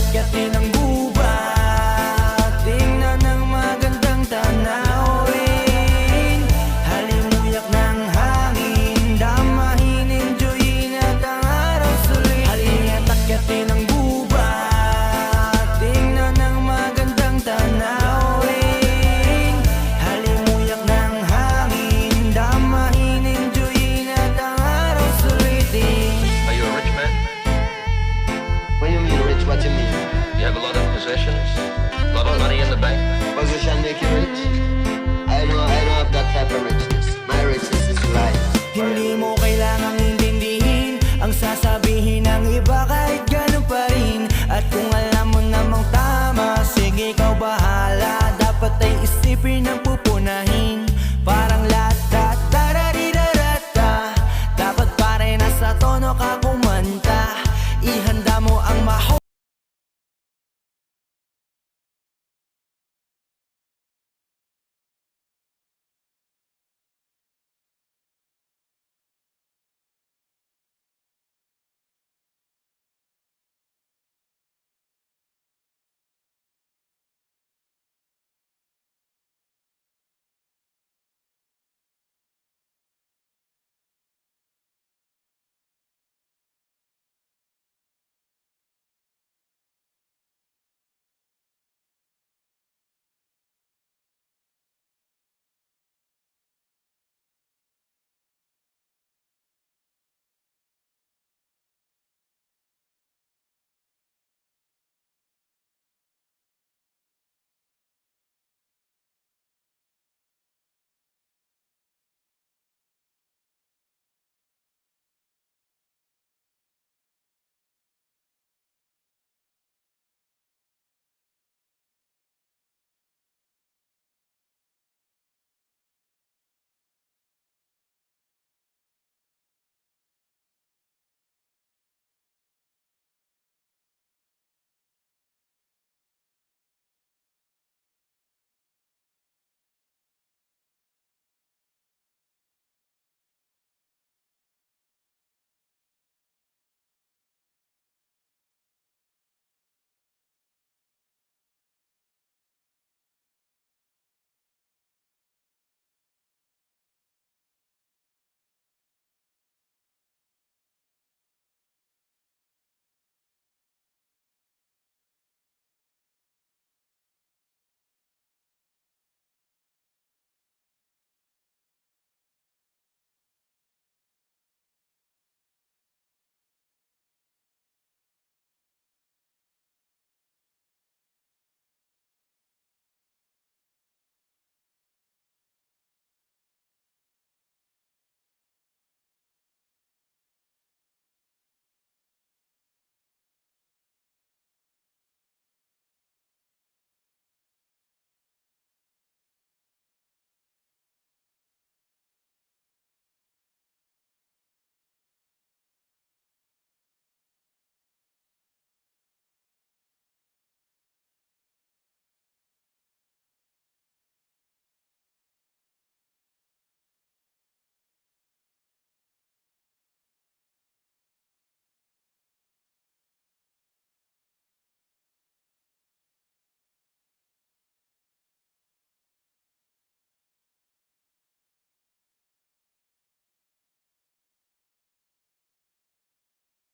akyatin ang gubat, tingnan ang magandang tanawin, halimuyak ng hangin, damahin, enjoyin at ang araw sulit. Halina't akyatin ang gubat, tingnan ang magandang tanawin, halimuyak ng hangin, damahin, enjoyin at ang araw sulitin. Are you a rich man? What do you mean rich? What do you mean? You have a lot of possessions? A lot of money in the bank? Position make you rich? I don't have that type of richness. My richness is life. Hindi mo kailangang intindihin ang sasabihin ng iba kahit ganun pa rin. At kung alam mo namang tama, sige ikaw bahala. Dapat ay isipin ang pupunahin. Parang lata, tararirarata, dapat pare nasa tono ka kumanta. Ihanda